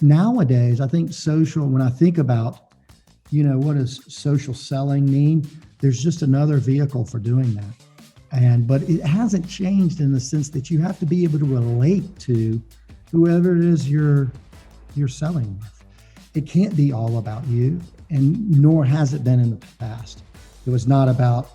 Nowadays, I think when I think about, what does social selling mean? There's just another vehicle for doing that. But it hasn't changed in the sense that you have to be able to relate to whoever it is you're selling with. It can't be all about you, and nor has it been in the past. It was not about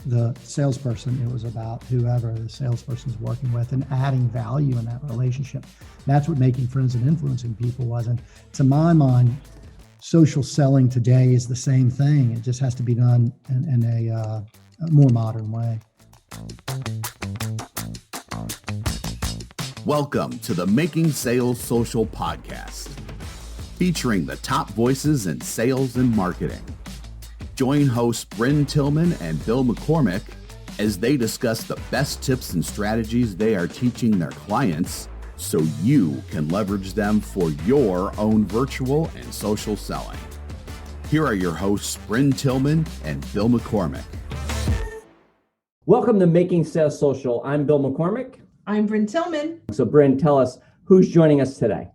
the salesperson. It was about whoever the salesperson is working with and adding value in that relationship. That's what making friends and influencing people was. And to my mind, social selling today is the same thing. It just has to be done in a more modern way. Welcome to the Making Sales Social podcast, featuring the top voices in sales and marketing. Join hosts Bryn Tillman and Bill McCormick as they discuss the best tips and strategies they are teaching their clients so you can leverage them for your own virtual and social selling. Here are your hosts, Bryn Tillman and Bill McCormick. Welcome to Making Sales Social. I'm Bill McCormick. I'm Bryn Tillman. So Bryn, tell us who's joining us today.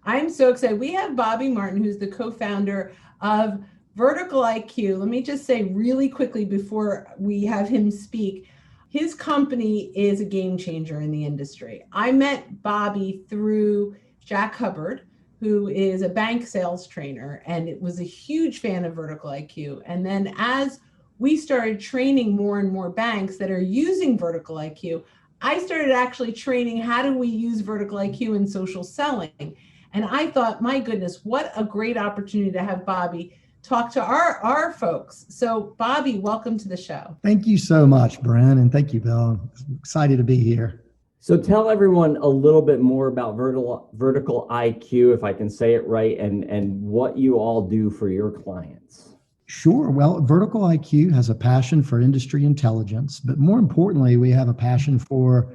I'm so excited. We have Bobby Martin, who's the co-founder of Vertical IQ. Let me just say really quickly before we have him speak, his company is a game changer in the industry. I met Bobby through Jack Hubbard, who is a bank sales trainer, and it was a huge fan of Vertical IQ. And then as we started training more and more banks that are using Vertical IQ, I started actually training how do we use Vertical IQ in social selling. And I thought, my goodness, what a great opportunity to have Bobby talk to our folks. So Bobby, welcome to the show. Thank you so much, Bryn, and thank you, Bill. I'm excited to be here. So tell everyone a little bit more about Vertical IQ, if I can say it right, and what you all do for your clients. Sure. Well, Vertical IQ has a passion for industry intelligence, but more importantly, we have a passion for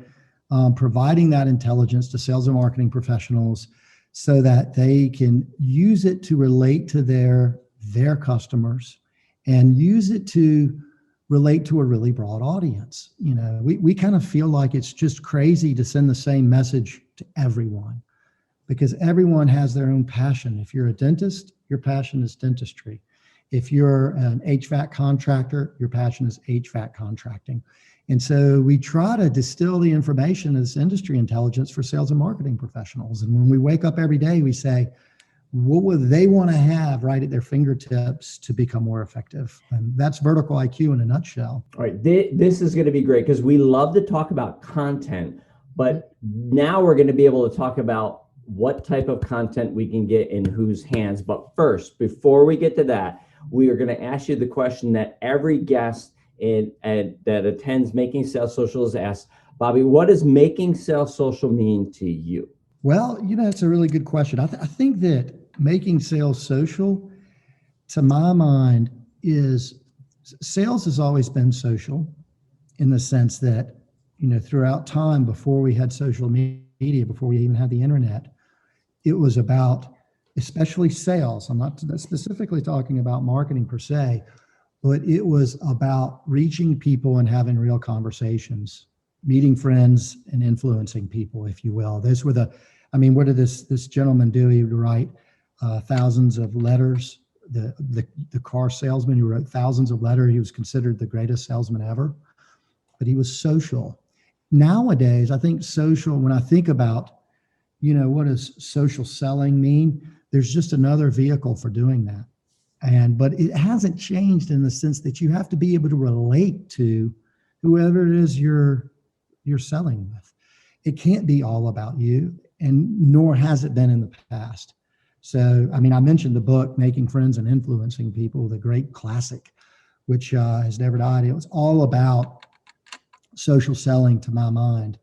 providing that intelligence to sales and marketing professionals so that they can use it to relate to their customers and use it to relate to a really broad audience. We kind of feel like it's just crazy to send the same message to everyone because everyone has their own passion. If you're a dentist, your passion is dentistry. If you're an HVAC contractor, your passion is HVAC contracting. And so we try to distill the information of this industry intelligence for sales and marketing professionals. And when we wake up every day, we say, what would they want to have right at their fingertips to become more effective? And that's Vertical IQ in a nutshell. All right, this is going to be great because we love to talk about content, but now we're going to be able to talk about what type of content we can get in whose hands. But first, before we get to that, we are going to ask you the question that every guest that attends Making Sales Social is asked. Bobby, what does Making Sales Social mean to you? Well, it's a really good question. I think that making sales social, to my mind, sales has always been social in the sense that, throughout time before we had social media, before we even had the internet, it was about, especially sales. I'm not specifically talking about marketing per se, but it was about reaching people and having real conversations, meeting friends and influencing people, if you will. Those were what did this gentleman do? He would write thousands of letters. The car salesman who wrote thousands of letters, he was considered the greatest salesman ever, but he was social. Nowadays, I think social, when I think about, what does social selling mean? There's just another vehicle for doing that. But it hasn't changed in the sense that you have to be able to relate to whoever it is you're selling with. It can't be all about you, and nor has it been in the past. So, I mentioned the book, Making Friends and Influencing People, the great classic, which has never died. It was all about social selling to my mind.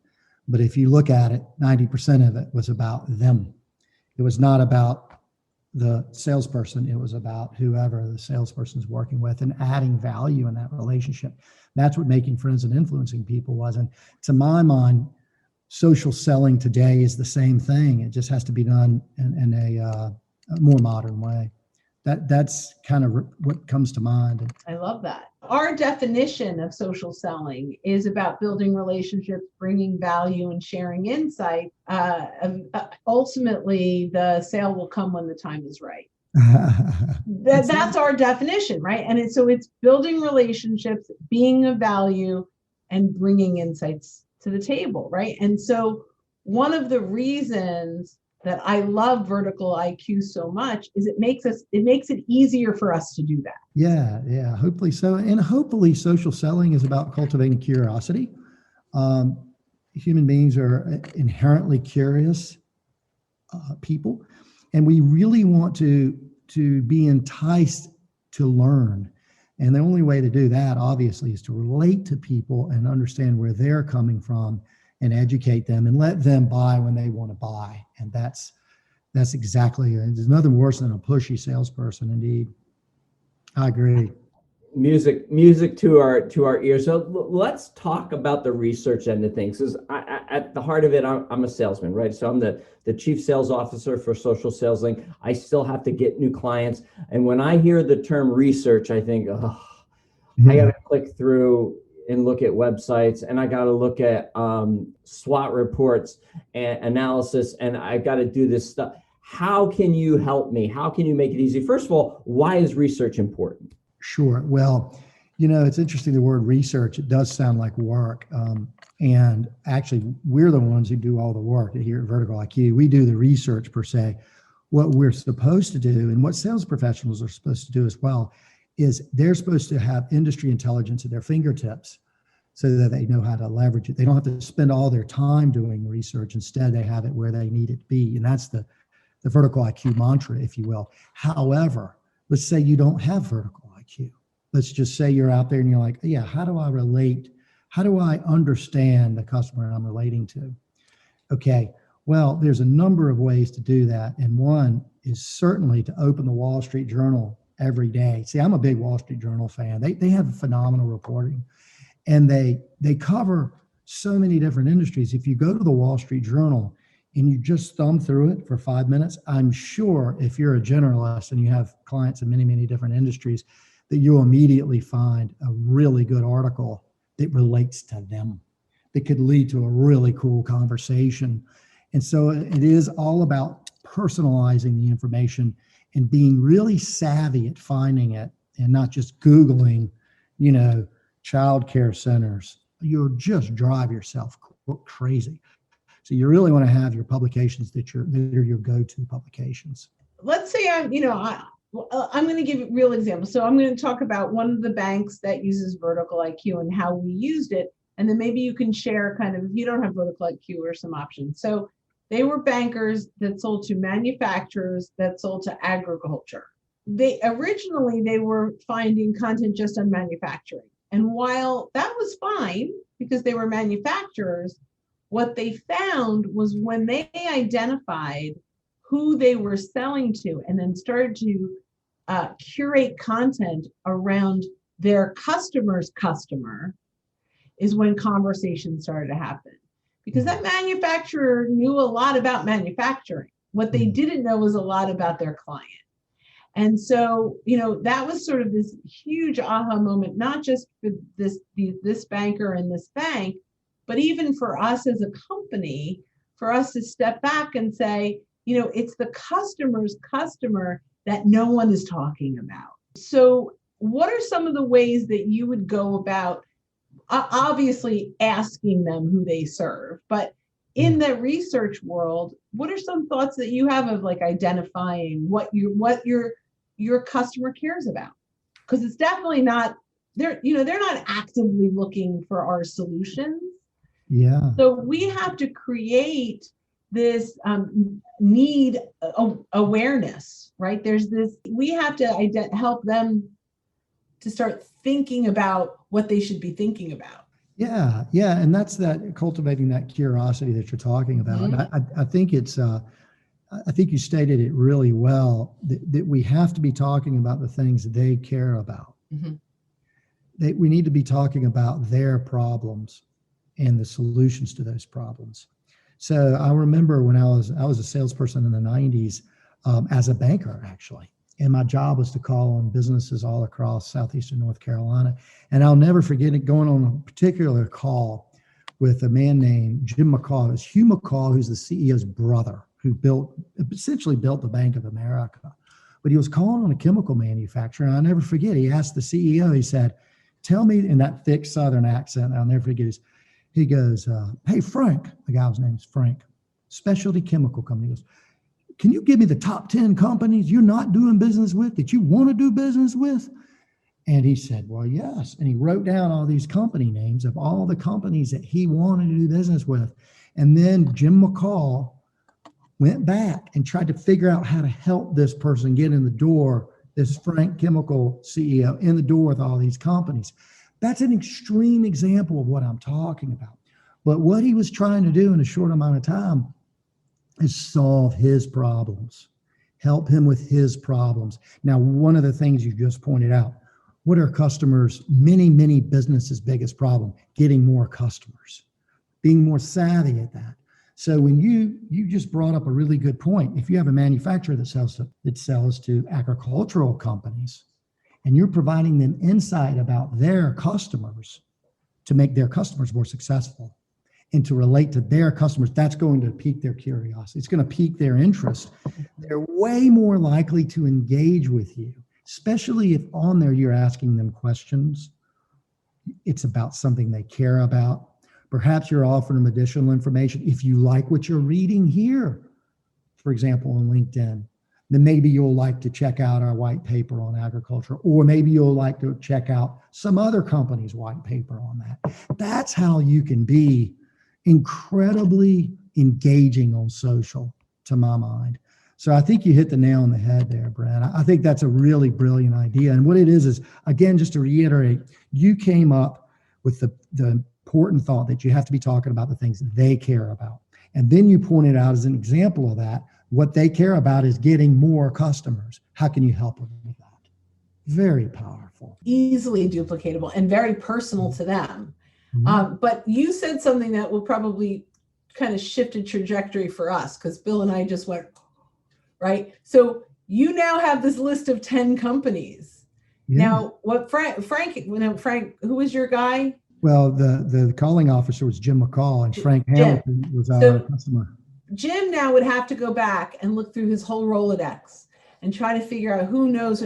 But if you look at it, 90% of it was about them. It was not about the salesperson. It was about whoever the salesperson is working with and adding value in that relationship. That's what making friends and influencing people was. And to my mind, social selling today is the same thing. It just has to be done in a more modern way. That's kind of what comes to mind. I love that. Our definition of social selling is about building relationships, bringing value, and sharing insight. Ultimately, the sale will come when the time is right. That's our definition, right? And it's building relationships, being of value, and bringing insights to the table, right? And so one of the reasons that I love Vertical IQ so much is it makes it easier for us to do that. Yeah, hopefully so. And hopefully social selling is about cultivating curiosity. Human beings are inherently curious people, and we really want to be enticed to learn. And the only way to do that, obviously, is to relate to people and understand where they're coming from and educate them and let them buy when they want to buy. And that's exactly, there's nothing worse than a pushy salesperson. Indeed. I agree. Music to our ears. So let's talk about the research end of things. Because at the heart of it, I'm a salesman, right? So I'm the chief sales officer for Social Sales Link. I still have to get new clients. And when I hear the term research, I think, I got to click through and look at websites, and I got to look at SWOT reports and analysis, and I got to do this stuff. How can you help me? How can you make it easy? First of all, why is research important? Sure. Well, it's interesting, the word research, it does sound like work. And actually, we're the ones who do all the work here at Vertical IQ. We do the research per se. What we're supposed to do, and what sales professionals are supposed to do as well, is they're supposed to have industry intelligence at their fingertips so that they know how to leverage it. They don't have to spend all their time doing research. Instead, they have it where they need it to be. And that's the Vertical IQ mantra, if you will. However, let's say you don't have Vertical IQ. Let's just say you're out there and you're like, yeah, how do I relate? How do I understand the customer I'm relating to? Okay, well, there's a number of ways to do that. And one is certainly to open the Wall Street Journal every day. See, I'm a big Wall Street Journal fan. They have phenomenal reporting, and they cover so many different industries. If you go to the Wall Street Journal and you just thumb through it for 5 minutes, I'm sure if you're a generalist and you have clients in many, many different industries, that you'll immediately find a really good article that relates to them, that could lead to a really cool conversation. And so it is all about personalizing the information and being really savvy at finding it, and not just Googling, child care centers. You'll just drive yourself crazy. So you really want to have your publications that are your go-to publications. Let's say I'm going to give you real examples. So I'm going to talk about one of the banks that uses Vertical IQ and how we used it. And then maybe you can share kind of, if you don't have Vertical IQ, or some options. So they were bankers that sold to manufacturers that sold to agriculture. They were finding content just on manufacturing. And while that was fine because they were manufacturers, what they found was when they identified who they were selling to and then started to curate content around their customer's customer, is when conversations started to happen. Because that manufacturer knew a lot about manufacturing. What they didn't know was a lot about their client. And so, that was sort of this huge aha moment, not just for this banker and this bank, but even for us as a company, for us to step back and say, it's the customer's customer that no one is talking about. So what are some of the ways that you would go about, obviously asking them who they serve, but in the research world, what are some thoughts that you have of like identifying what your customer cares about? Because it's definitely not, they're not actively looking for our solutions. Yeah. So we have to create this need awareness, right? We have to help them to start thinking about what they should be thinking about. Yeah. And that's that cultivating that curiosity that you're talking about. Mm-hmm. And I think I think you stated it really well, that we have to be talking about the things they care about. Mm-hmm. We need to be talking about their problems and the solutions to those problems. So I remember when I was a salesperson in the 90s, as a banker, actually. And my job was to call on businesses all across southeastern North Carolina. And I'll never forget it, going on a particular call with a man named Jim McCall. It was Hugh McCall, who's the CEO's brother, who essentially built the Bank of America. But he was calling on a chemical manufacturer. And I'll never forget, he asked the CEO, he said, tell me, in that thick Southern accent, I'll never forget, he goes, hey, Frank, the guy's name is Frank, specialty chemical company. He goes, can you give me the top 10 companies you're not doing business with that you want to do business with? And he said, well, yes. And he wrote down all these company names of all the companies that he wanted to do business with. And then Jim McCall went back and tried to figure out how to help this person get in the door, this Frank Chemical CEO, in the door with all these companies. That's an extreme example of what I'm talking about. But what he was trying to do in a short amount of time is solve his problems, help him with his problems. Now, one of the things you just pointed out, what are customers, many businesses' biggest problem? Getting more customers, being more savvy at that. So when you just brought up a really good point. If you have a manufacturer that sells to agricultural companies, and you're providing them insight about their customers to make their customers more successful and to relate to their customers, that's going to pique their curiosity. It's going to pique their interest. They're way more likely to engage with you, especially if on there you're asking them questions. It's about something they care about. Perhaps you're offering them additional information. If you like what you're reading here, for example, on LinkedIn, then maybe you'll like to check out our white paper on agriculture, or maybe you'll like to check out some other company's white paper on that. That's how you can be incredibly engaging on social, to my mind. So I think you hit the nail on the head there, Brad. I think that's a really brilliant idea. And what it is, again, just to reiterate, you came up with the important thought that you have to be talking about the things they care about. And then you pointed out as an example of that, what they care about is getting more customers. How can you help them with that? Very powerful. Easily duplicatable and very personal to them. Mm-hmm. But you said something that will probably kind of shift a trajectory for us, because Bill and I just went, right? So you now have this list of 10 companies. Yeah. Now, what Frank, who was your guy? Well, the calling officer was Jim McCall, and Frank Hamilton was our customer. Jim now would have to go back and look through his whole Rolodex and try to figure out who knows.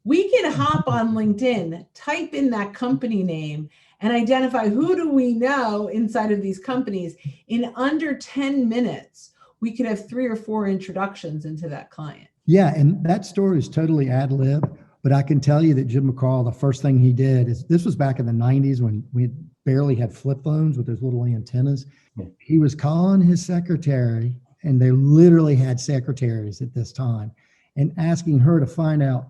We can hop on LinkedIn, type in that company name, and identify who do we know inside of these companies. In under 10 minutes, we could have 3 or 4 introductions into that client. Yeah, and that story is totally ad lib, but I can tell you that Jim McCall, the first thing he did is, this was back in the 90s when we barely had flip phones with those little antennas. He was calling his secretary, and they literally had secretaries at this time, and asking her to find out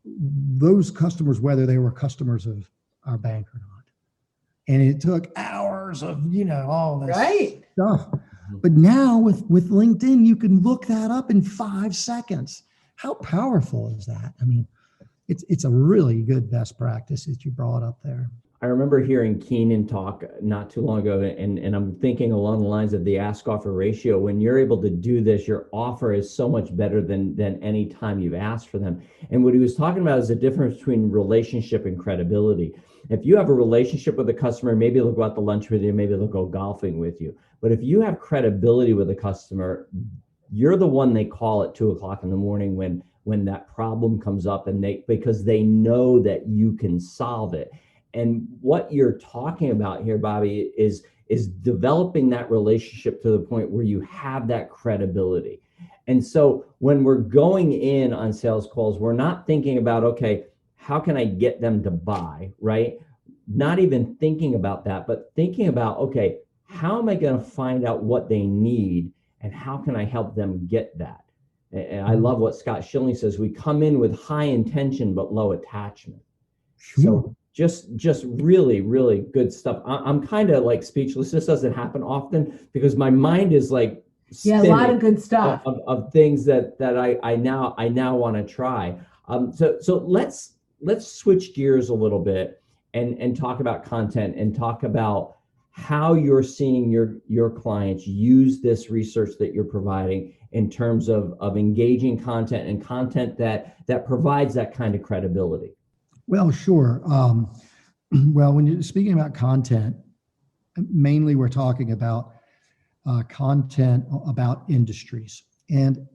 those customers, whether they were customers of our bank or not. And it took hours of, all this stuff. But now with LinkedIn, you can look that up in 5 seconds. How powerful is that? I mean, it's a really good best practice that you brought up there. I remember hearing Keenan talk not too long ago, and I'm thinking along the lines of the ask offer ratio. When you're able to do this, your offer is so much better than any time you've asked for them. And what he was talking about is the difference between relationship and credibility. If you have a relationship with a customer, maybe they'll go out to lunch with you, maybe they'll go golfing with you. But if you have credibility with a customer, you're the one they call at 2:00 in the morning when that problem comes up, and because they know that you can solve it. And what you're talking about here, Bobby, is developing that relationship to the point where you have that credibility. And so when we're going in on sales calls, we're not thinking about, okay, how can I get them to buy, right? Not even thinking about that, but thinking about, okay, how am I going to find out what they need, and how can I help them get that? And I love what Scott Schilling says, we come in with high intention but low attachment. Sure. So just really, really good stuff. I'm kind of like speechless. This doesn't happen often because my mind is like a lot of good stuff of things that I now want to try. So let's switch gears a little bit and talk about content and talk about how you're seeing your clients use this research that you're providing in terms of engaging content and content that provides that kind of credibility. Well, sure. Well, when you're speaking about content, mainly we're talking about content about industries, and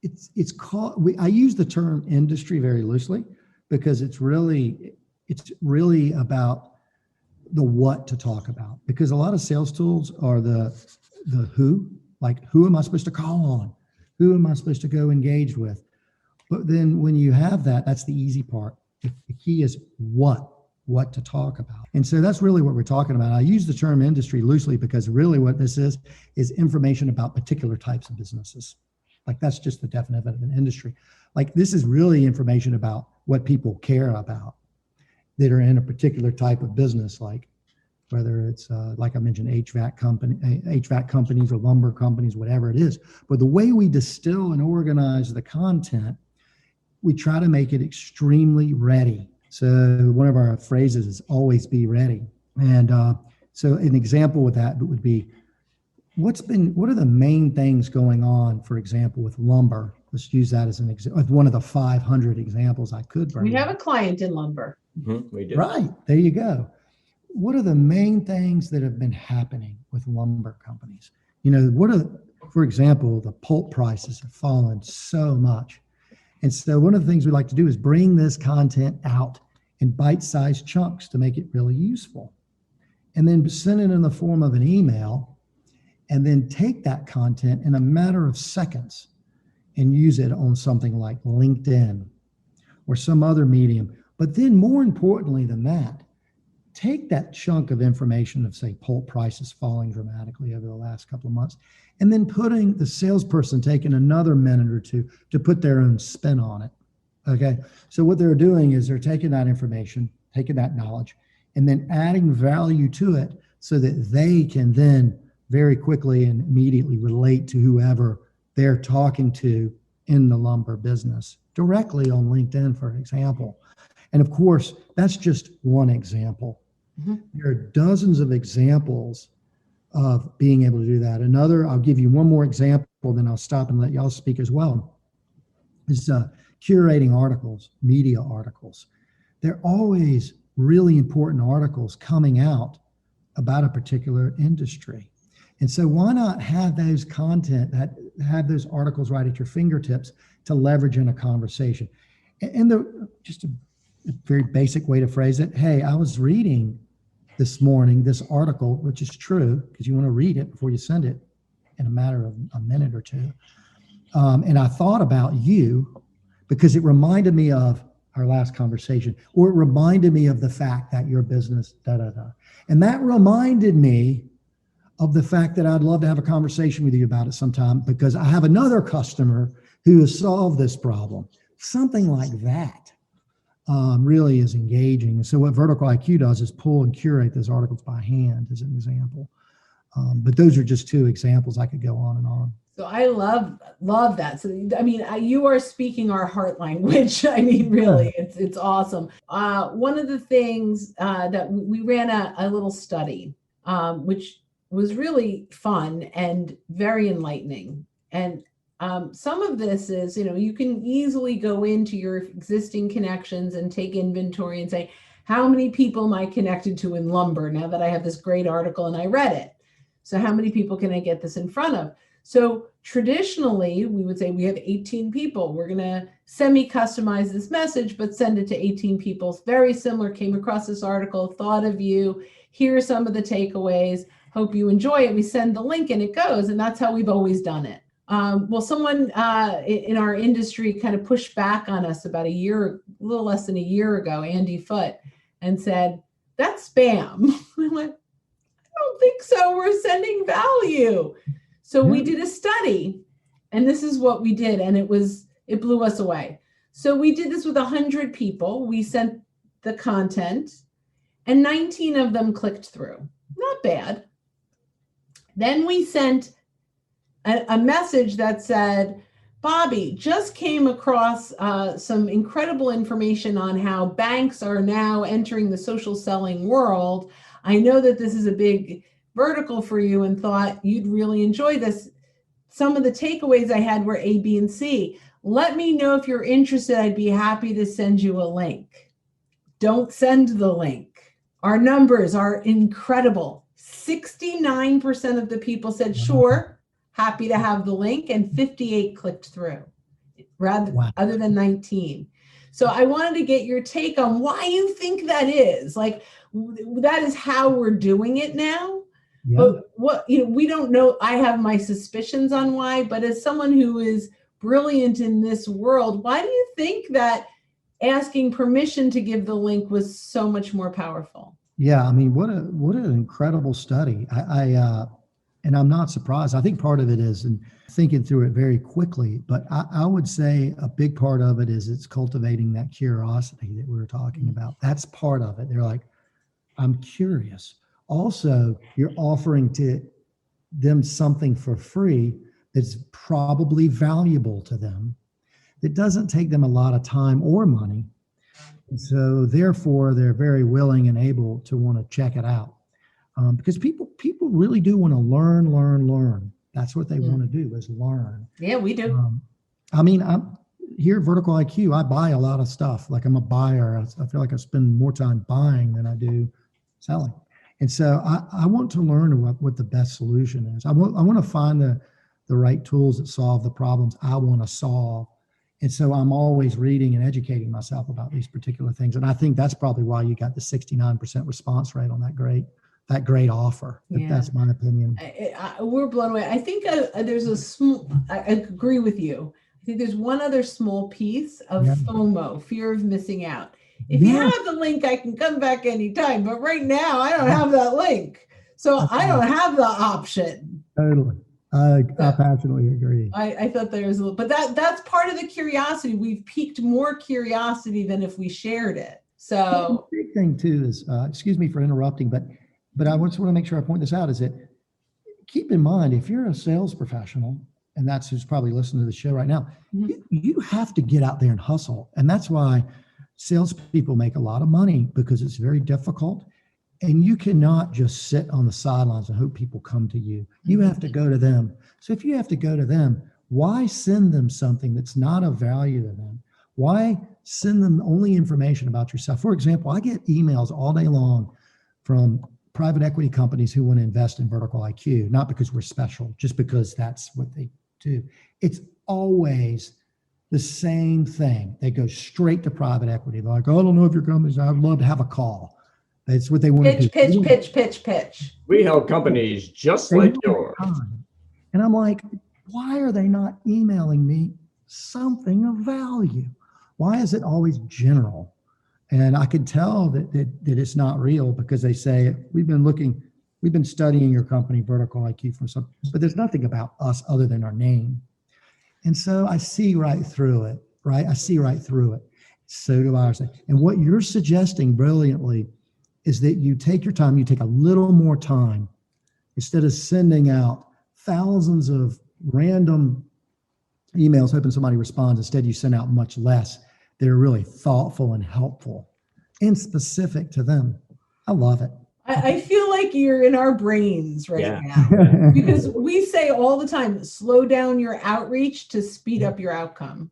it's called. I use the term industry very loosely because it's really about the what to talk about. Because a lot of sales tools are the who, like who am I supposed to call on, who am I supposed to go engage with. But then when you have that, that's the easy part. The key is what to talk about. And so that's really what we're talking about. I use the term industry loosely because really what this is information about particular types of businesses. Like that's just the definition of an industry. Like this is really information about what people care about that are in a particular type of business, like whether it's like I mentioned, HVAC companies or lumber companies, whatever it is. But the way we distill and organize the content, we try to make it extremely ready. So one of our phrases is always be ready. And so an example with that would be, what are the main things going on, for example, with lumber? Let's use that as an example, one of the 500 examples I could bring. We have a client in lumber. Mm-hmm, we do. Right, there you go. What are the main things that have been happening with lumber companies? For example, the pulp prices have fallen so much. And so one of the things we like to do is bring this content out in bite-sized chunks to make it really useful. And then send it in the form of an email, and then take that content in a matter of seconds and use it on something like LinkedIn or some other medium. But then more importantly than that, take that chunk of information of, say, pulp prices falling dramatically over the last couple of months, and then putting the salesperson taking another minute or two to put their own spin on it. Okay. So what they're doing is they're taking that information, taking that knowledge, and then adding value to it so that they can then very quickly and immediately relate to whoever they're talking to in the lumber business directly on LinkedIn, for example. And of course, that's just one example. Mm-hmm. There are dozens of examples of being able to do that. I'll give you one more example, then I'll stop and let y'all speak as well. Is curating articles, media articles. They're always really important articles coming out about a particular industry. And so why not have those have those articles right at your fingertips to leverage in a conversation? And just a very basic way to phrase it. Hey, I was reading this morning this article, which is true because you want to read it before you send it in a matter of a minute or two. And I thought about you because it reminded me of our last conversation, or it reminded me of the fact that your business, And that reminded me of the fact that I'd love to have a conversation with you about it sometime because I have another customer who has solved this problem. Something like that really is engaging. And so what Vertical IQ does is pull and curate those articles by hand as an example. But those are just two examples. I could go on and on. So I love that. So, I mean, you are speaking our heart language. I mean, really, it's awesome. One of the things that we ran a little study, which was really fun and very enlightening. And some of this is, you can easily go into your existing connections and take inventory and say, how many people am I connected to in lumber now that I have this great article and I read it? So how many people can I get this in front of? So traditionally, we would say we have 18 people. We're going to semi-customize this message, but send it to 18 people. Very similar, came across this article, thought of you. Here are some of the takeaways. Hope you enjoy it. We send the link and it goes. And that's how we've always done it. Well, someone in our industry kind of pushed back on us about a little less than a year ago, Andy Foote, and said, that's spam. I went, I don't think so. We're sending value. So we did a study, and this is what we did, and it blew us away. So we did this with 100 people. We sent the content, and 19 of them clicked through. Not bad. Then we sent a message that said, Bobby, just came across some incredible information on how banks are now entering the social selling world. I know that this is a big vertical for you and thought you'd really enjoy this. Some of the takeaways I had were A, B, and C. Let me know if you're interested. I'd be happy to send you a link. Don't send the link. Our numbers are incredible. 69% of the people said, sure, happy to have the link, and 58 clicked through, other than 19. So I wanted to get your take on why you think that is. Like, that is how we're doing it now. Yeah. But what, we don't know. I have my suspicions on why, but as someone who is brilliant in this world, why do you think that asking permission to give the link was so much more powerful? Yeah, I mean, what an incredible study. And I'm not surprised. I think part of it is, and thinking through it very quickly, but I would say a big part of it is it's cultivating that curiosity that we were talking about. That's part of it. They're like, I'm curious. Also, you're offering to them something for free that's probably valuable to them. That doesn't take them a lot of time or money. And so therefore, they're very willing and able to want to check it out. Because people really do want to learn. That's what they want to do, is learn. Yeah, we do. I mean, I'm here at Vertical IQ. I buy a lot of stuff. Like, I'm a buyer. I feel like I spend more time buying than I do selling. And so I want to learn what the best solution is. I want to find the right tools that solve the problems I want to solve. And so I'm always reading and educating myself about these particular things. And I think that's probably why you got the 69% response rate on that great offer. Yeah. That's my opinion. We're blown away. I think there's a small, I agree with you. I think there's one other small piece of FOMO, fear of missing out. If you have the link, I can come back anytime. But right now, I don't have that link. So I don't have the option. Totally. I passionately agree. I thought there was a little, but that's part of the curiosity. We've piqued more curiosity than if we shared it. So the big thing too is, excuse me for interrupting, but I just want to make sure I point this out, is that keep in mind, if you're a sales professional, and that's who's probably listening to the show right now, you have to get out there and hustle. And that's why salespeople make a lot of money, because it's very difficult. And you cannot just sit on the sidelines and hope people come to you. You have to go to them. So if you have to go to them, why send them something that's not of value to them? Why send them only information about yourself? For example, I get emails all day long from private equity companies who want to invest in Vertical IQ, not because we're special, just because that's what they do. It's always the same thing. They go straight to private equity. They're like, oh, I don't know if your company's, I'd love to have a call. That's what they want to do. Pitch. We help companies just like yours. And I'm like, why are they not emailing me something of value? Why is it always general? And I can tell that it's not real, because they say, we've been studying your company, Vertical IQ, for something, but there's nothing about us other than our name. And so I see right through it, right? I see right through it. So do I. And what you're suggesting brilliantly is that you take your time, you take a little more time, instead of sending out thousands of random emails hoping somebody responds. Instead, you send out much less that are really thoughtful and helpful and specific to them. I love it. I feel like you're in our brains right now, because we say all the time, slow down your outreach to speed up your outcome.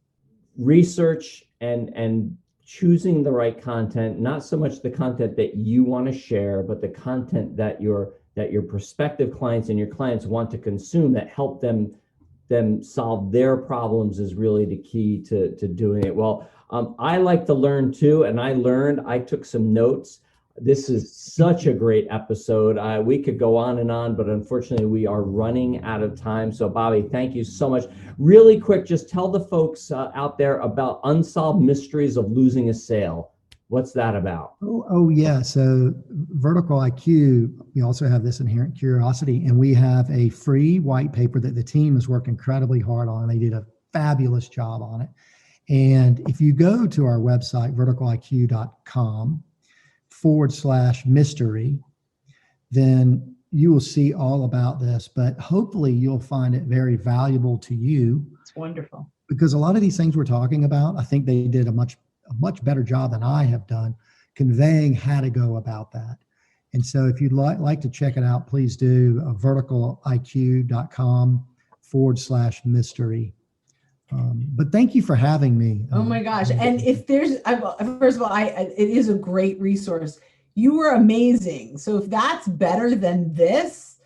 Research and choosing the right content, not so much the content that you want to share, but the content that your prospective clients and your clients want to consume that help them solve their problems, is really the key to doing it well. I like to learn too, and I took some notes. This is such a great episode. We could go on and on, but unfortunately we are running out of time. So Bobby, thank you so much. Really quick, just tell the folks out there about Unsolved Mysteries of Losing a Sale. What's that about? Oh yeah. So Vertical IQ, we also have this inherent curiosity, and we have a free white paper that the team has worked incredibly hard on. They did a fabulous job on it. And if you go to our website, verticaliq.com/mystery, then you will see all about this, but hopefully you'll find it very valuable to you. It's wonderful. Because a lot of these things we're talking about, I think they did a much better job than I have done conveying how to go about that. And so if you'd like to check it out, please do verticaliq.com/mystery. But thank you for having me. Oh my gosh. And if there's, first of all, it is a great resource. You were amazing. So if that's better than this,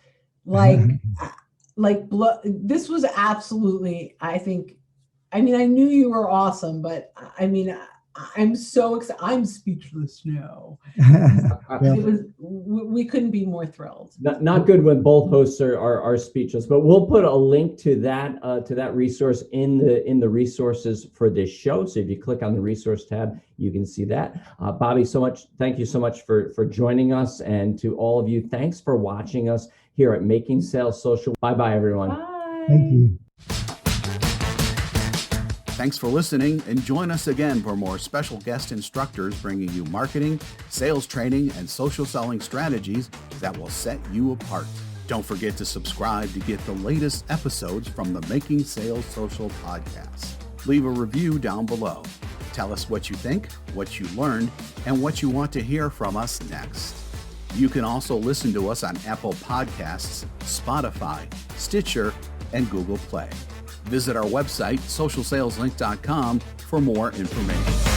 this was absolutely, I think, I knew you were awesome, but I'm so excited. I'm speechless now. We couldn't be more thrilled. Not good when both hosts are speechless, but we'll put a link to that resource in the resources for this show. So if you click on the resource tab, you can see that. Bobby, thank you so much for joining us, and to all of you, thanks for watching us here at Making Sales Social. Bye everyone. Bye. Thank you. Thanks for listening, and join us again for more special guest instructors bringing you marketing, sales training, and social selling strategies that will set you apart. Don't forget to subscribe to get the latest episodes from the Making Sales Social podcast. Leave a review down below. Tell us what you think, what you learned, and what you want to hear from us next. You can also listen to us on Apple Podcasts, Spotify, Stitcher, and Google Play. Visit our website, socialsaleslink.com, for more information.